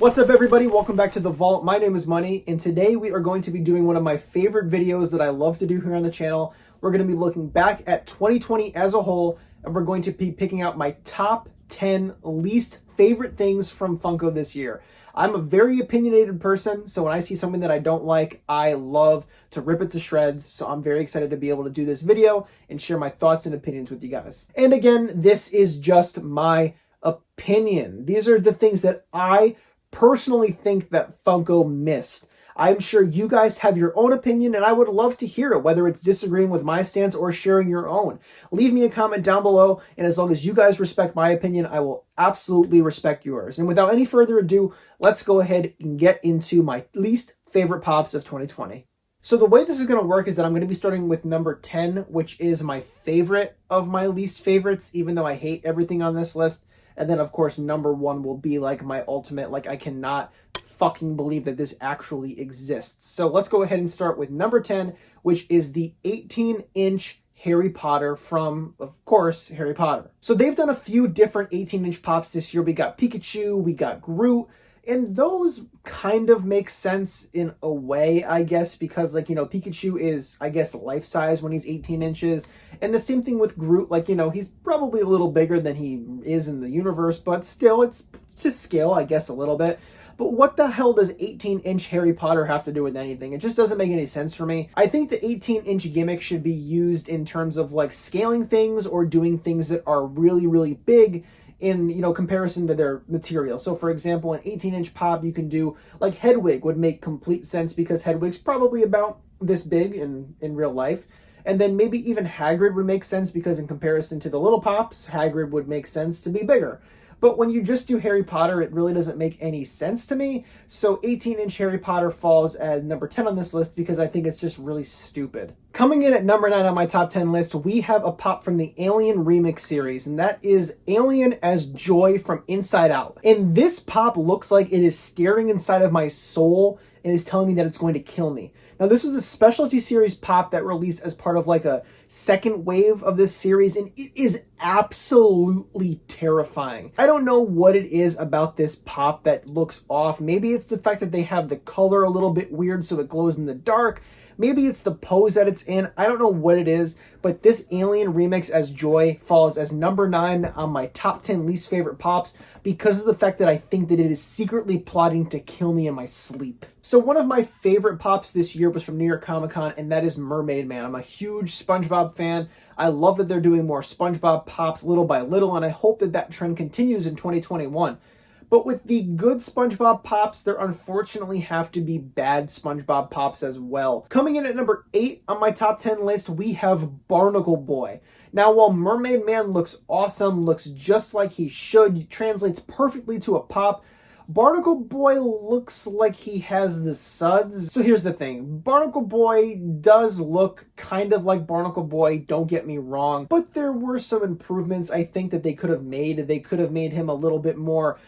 What's up, everybody? Welcome back to The Vault. My name is Money, and today we are going to be doing one of my favorite videos that I love to do here on the channel. We're going to be looking back at 2020 as a whole, and we're going to be picking out my top 10 least favorite things from Funko this year. I'm a very opinionated person, so when I see something that I don't like, I love to rip it to shreds. So I'm very excited to be able to do this video and share my thoughts and opinions with you guys. And again, this is just my opinion. These are the things that I personally think that Funko missed. I'm sure you guys have your own opinion, and I would love to hear it, whether it's disagreeing with my stance or sharing your own. Leave me a comment down below, and as long as you guys respect my opinion, I will absolutely respect yours. And without any further ado, let's go ahead and get into my least favorite pops of 2020. So the way this is going to work is that I'm going to be starting with number 10, which is my favorite of my least favorites, even though I hate everything on this list. And then, of course, number 1 will be like my ultimate, like I cannot fucking believe that this actually exists. So let's go ahead and start with number 10, which is the 18-inch Harry Potter from, of course, Harry Potter. So they've done a few different 18-inch pops this year. We got Pikachu, we got Groot, and those kind of make sense in a way, I guess, because, like, you know, Pikachu is, I guess, life-size when he's 18 inches. And the same thing with Groot, like, you know, he's probably a little bigger than he is in the universe, but still, it's to scale, I guess, a little bit. But what the hell does 18-inch Harry Potter have to do with anything? It just doesn't make any sense for me. I think the 18-inch gimmick should be used in terms of, like, scaling things or doing things that are really, really big in, you know, comparison to their material. So for example, an 18-inch pop you can do, like Hedwig would make complete sense because Hedwig's probably about this big in real life. And then maybe even Hagrid would make sense because in comparison to the little pops, Hagrid would make sense to be bigger. But when you just do Harry Potter, it really doesn't make any sense to me. So 18-inch Harry Potter falls at number 10 on this list because I think it's just really stupid. Coming in at number 9 on my top 10 list, we have a pop from the Alien Remix series, and that is Alien as Joy from Inside Out. And this pop looks like it is staring inside of my soul and is telling me that it's going to kill me. Now, this was a specialty series pop that released as part of like a second wave of this series, and it is absolutely terrifying. I don't know what it is about this pop that looks off. Maybe it's the fact that they have the color a little bit weird so it glows in the dark. Maybe it's the pose that it's in. I don't know what it is, but this Alien Remix as Joy falls as number 9 on my top 10 least favorite pops because of the fact that I think that it is secretly plotting to kill me in my sleep. So one of my favorite pops this year was from New York Comic Con, and that is Mermaid Man. I'm a huge SpongeBob fan. I love that they're doing more SpongeBob pops little by little, and I hope that that trend continues in 2021. But with the good SpongeBob pops, there unfortunately have to be bad SpongeBob pops as well. Coming in at number 8 on my top 10 list, we have Barnacle Boy. Now, while Mermaid Man looks awesome, looks just like he should, translates perfectly to a pop, Barnacle Boy looks like he has the suds. So here's the thing. Barnacle Boy does look kind of like Barnacle Boy, don't get me wrong, but there were some improvements I think that they could have made. They could have made him a little bit more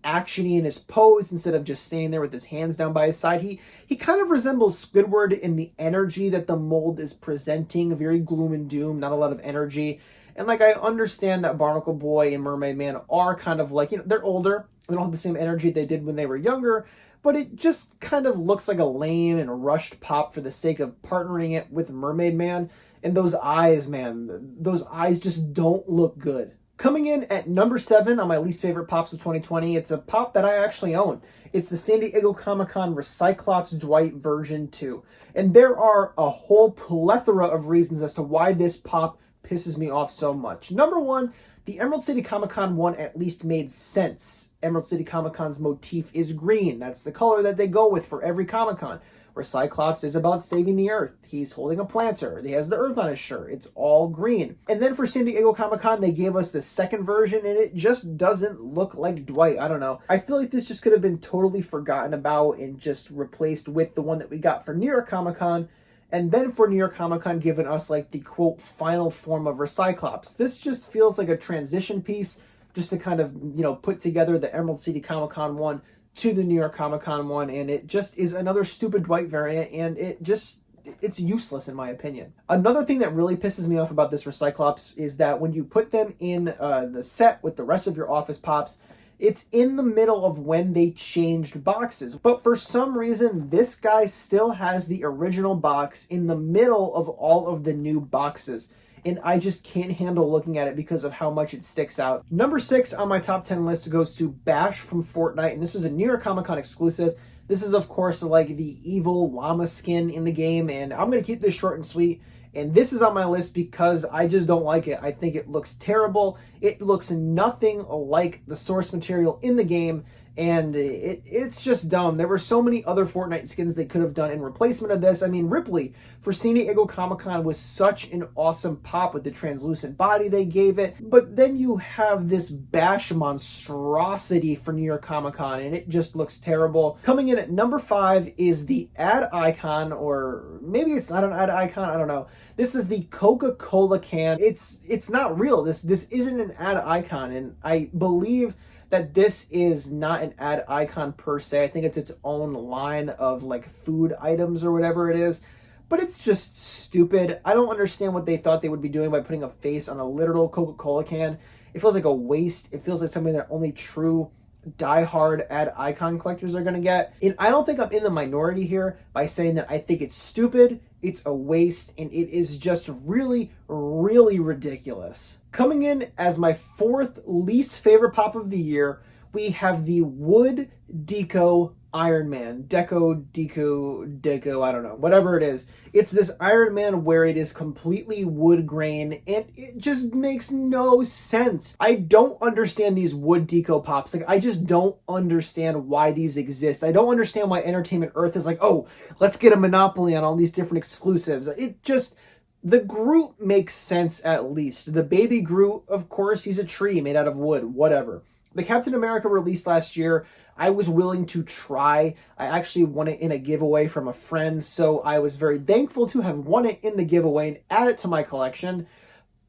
actiony in his pose instead of just standing there with his hands down by his side. He kind of resembles Squidward in the energy that the mold is presenting, very gloom and doom, not a lot of energy. And like, I understand that Barnacle Boy and Mermaid Man are kind of like, you know, they're older. They don't have the same energy they did when they were younger, but it just kind of looks like a lame and rushed pop for the sake of partnering it with Mermaid Man. And those eyes, man, those eyes just don't look good. Coming in at number 7 on my least favorite pops of 2020, it's a pop that I actually own. It's the San Diego Comic-Con Recyclops Dwight version 2. And there are a whole plethora of reasons as to why this pop pisses me off so much. Number 1, the Emerald City Comic Con one at least made sense. Emerald City Comic Con's motif is green. That's the color that they go with for every Comic Con. Where Cyclops is about saving the Earth. He's holding a planter. He has the Earth on his shirt. It's all green. And then for San Diego Comic Con, they gave us the second version, and it just doesn't look like Dwight. I don't know. I feel like this just could have been totally forgotten about and just replaced with the one that we got for New York Comic Con. And then for New York Comic Con, given us like the quote final form of Recyclops. This just feels like a transition piece just to kind of, you know, put together the Emerald City Comic Con one to the New York Comic Con one, and it just is another stupid Dwight variant, and it's useless in my opinion. Another thing that really pisses me off about this Recyclops is that when you put them in the set with the rest of your Office Pops, It's in the middle of when they changed boxes. But for some reason, this guy still has the original box in the middle of all of the new boxes. And I just can't handle looking at it because of how much it sticks out. Number 6 on my top 10 list goes to Bash from Fortnite. And this was a New York Comic Con exclusive. This is, of course, like the evil llama skin in the game. And I'm going to keep this short and sweet. And this is on my list because I just don't like it. I think it looks terrible. It looks nothing like the source material in the game. And it's just dumb. There were so many other Fortnite skins they could have done in replacement of this. I mean, Ripley for San Diego Comic-Con was such an awesome pop with the translucent body they gave it. But then you have this Bash monstrosity for New York Comic-Con, and it just looks terrible. Coming in at number 5 is the ad icon, or maybe it's not an ad icon, I don't know. This is the Coca-Cola can. It's not real. This isn't an ad icon, and I believe that this is not an ad icon per se. I think it's its own line of like food items or whatever it is. But it's just stupid. I don't understand what they thought they would be doing by putting a face on a literal Coca-Cola can. It feels like a waste. It feels like something that only true die-hard ad icon collectors are going to get. And I don't think I'm in the minority here by saying that I think it's stupid, it's a waste, and it is just really, really ridiculous. Coming in as my 4th least favorite pop of the year, we have the Wood Deco Iron Man. Deco, I don't know. Whatever it is. It's this Iron Man where it is completely wood grain, and it just makes no sense. I don't understand these wood deco pops. Like, I just don't understand why these exist. I don't understand why Entertainment Earth is like, oh, let's get a monopoly on all these different exclusives. It just... The Groot makes sense at least. The baby Groot, of course, he's a tree made out of wood, whatever. The Captain America released last year, I was willing to try. I actually won it in a giveaway from a friend, so I was very thankful to have won it in the giveaway and add it to my collection.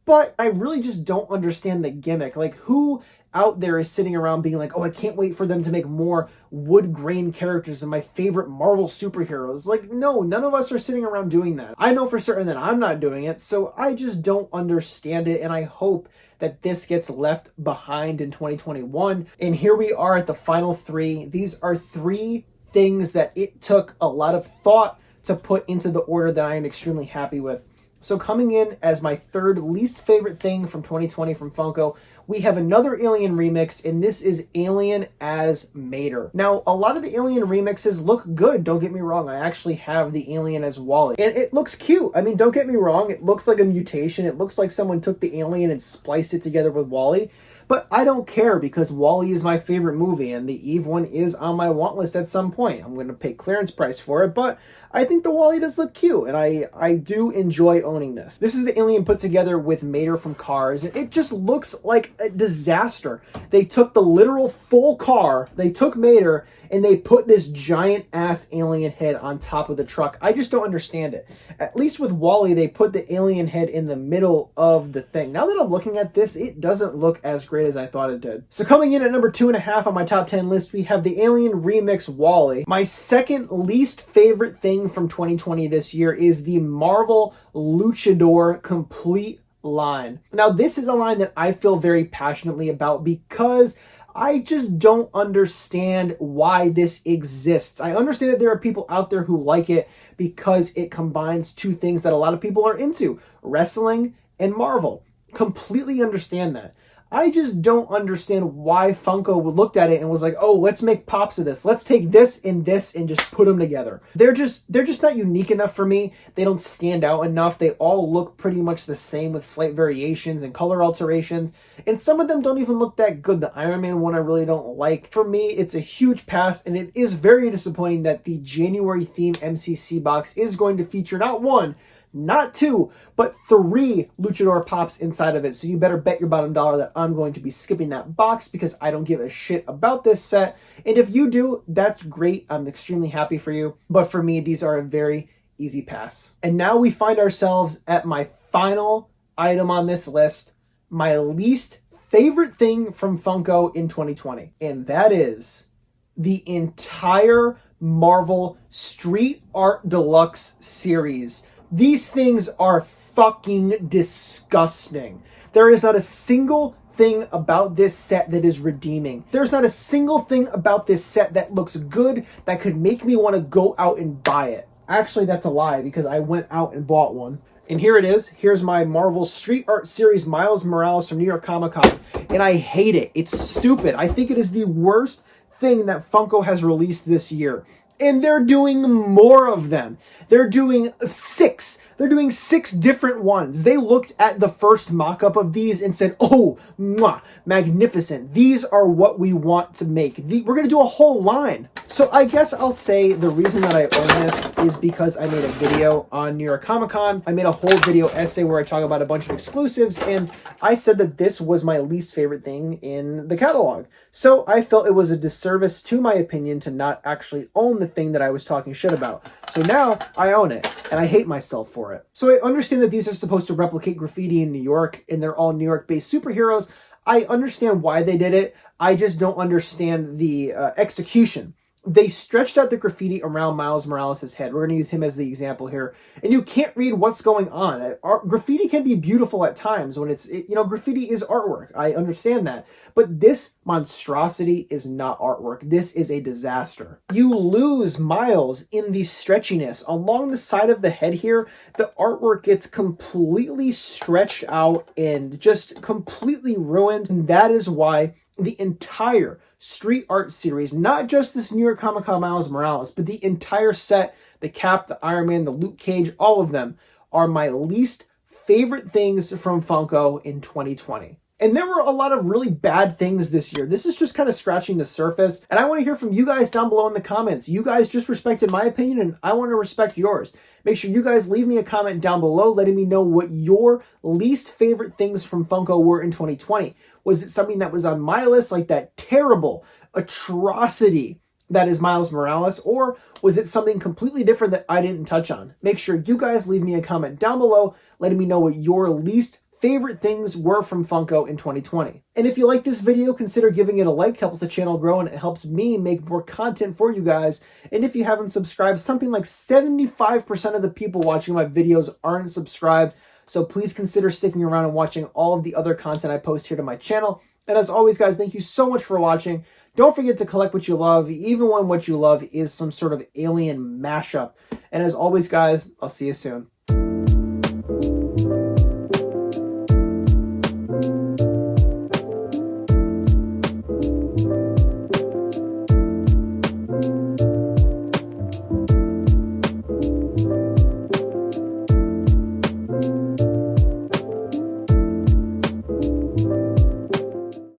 But I really just don't understand the gimmick. Like, who out there is sitting around being like, oh, I can't wait for them to make more wood grain characters and my favorite Marvel superheroes. Like, no, none of us are sitting around doing that. I know for certain that I'm not doing it, so I just don't understand it, and I hope that this gets left behind in 2021. And here we are at the final 3. These are 3 things that it took a lot of thought to put into the order that I am extremely happy with. So coming in as my 3rd least favorite thing from 2020 from Funko, we have another Alien remix, and this is Alien as Mater. Now, a lot of the Alien remixes look good, don't get me wrong. I actually have the Alien as Wally, and it looks cute. I mean, don't get me wrong, it looks like a mutation. It looks like someone took the Alien and spliced it together with Wally. But I don't care because Wall-E is my favorite movie, and the Eve one is on my want list at some point. I'm going to pay clearance price for it, but I think the Wall-E does look cute, and I do enjoy owning this. This is the Alien put together with Mater from Cars. It just looks like a disaster. They took the literal full car, they took Mater, and they put this giant-ass alien head on top of the truck. I just don't understand it. At least with Wall-E, they put the alien head in the middle of the thing. Now that I'm looking at this, it doesn't look as great as I thought it did. So coming in at number 2.5 on my top 10 list, we have the Alien Remix Wall-E. My second least favorite thing from 2020 this year is the Marvel Luchador Complete line. Now, this is a line that I feel very passionately about because I just don't understand why this exists. I understand that there are people out there who like it because it combines 2 things that a lot of people are into, wrestling and Marvel. Completely understand that. I just don't understand why Funko looked at it and was like, oh, let's make pops of this. Let's take this and just put them together. They're just not unique enough for me. They don't stand out enough. They all look pretty much the same with slight variations and color alterations. And some of them don't even look that good. The Iron Man one I really don't like. For me, it's a huge pass, and it is very disappointing that the January theme MCC box is going to feature not 1, not 2, but 3 Luchador pops inside of it. So you better bet your bottom dollar that I'm going to be skipping that box because I don't give a shit about this set. And if you do, that's great. I'm extremely happy for you. But for me, these are a very easy pass. And now we find ourselves at my final item on this list, my least favorite thing from Funko in 2020. And that is the entire Marvel Street Art Deluxe series. These things are fucking disgusting. There is not a single thing about this set that is redeeming. There's not a single thing about this set that looks good that could make me want to go out and buy it. Actually, that's a lie because I went out and bought one. And here it is. Here's my Marvel Street Art Series Miles Morales from New York Comic Con. And I hate it. It's stupid. I think it is the worst thing that Funko has released this year. And they're doing more of them. They're doing 6. They're doing 6 different ones. They looked at the first mock-up of these and said, oh, mwah, magnificent. These are what we want to make. We're going to do a whole line. So I guess I'll say the reason that I own this is because I made a video on New York Comic Con. I made a whole video essay where I talk about a bunch of exclusives, and I said that this was my least favorite thing in the catalog. So I felt it was a disservice to my opinion to not actually own the thing that I was talking shit about. So now I own it, and I hate myself for it. So I understand that these are supposed to replicate graffiti in New York, and they're all New York-based superheroes. I understand why they did it. I just don't understand the execution. They stretched out the graffiti around Miles Morales' head. We're going to use him as the example here. And you can't read what's going on. Graffiti can be beautiful at times when graffiti is artwork. I understand that. But this monstrosity is not artwork. This is a disaster. You lose Miles in the stretchiness. Along the side of the head here, the artwork gets completely stretched out and just completely ruined. And that is why the entire Street Art series, not just this New York Comic Con Miles Morales, but the entire set, the Cap, the Iron Man, the Luke Cage, all of them are my least favorite things from Funko in 2020. And there were a lot of really bad things this year. This is just kind of scratching the surface. And I want to hear from you guys down below in the comments. You guys just respected my opinion, and I want to respect yours. Make sure you guys leave me a comment down below letting me know what your least favorite things from Funko were in 2020. Was it something that was on my list, like that terrible atrocity that is Miles Morales, or was it something completely different that I didn't touch on? Make sure you guys leave me a comment down below letting me know what your least favorite things were from Funko in 2020. And if you like this video, consider giving it a like. It helps the channel grow and it helps me make more content for you guys. And if you haven't subscribed, something like 75% of the people watching my videos aren't subscribed. So please consider sticking around and watching all of the other content I post here to my channel. And as always, guys, thank you so much for watching. Don't forget to collect what you love, even when what you love is some sort of alien mashup. And as always, guys, I'll see you soon.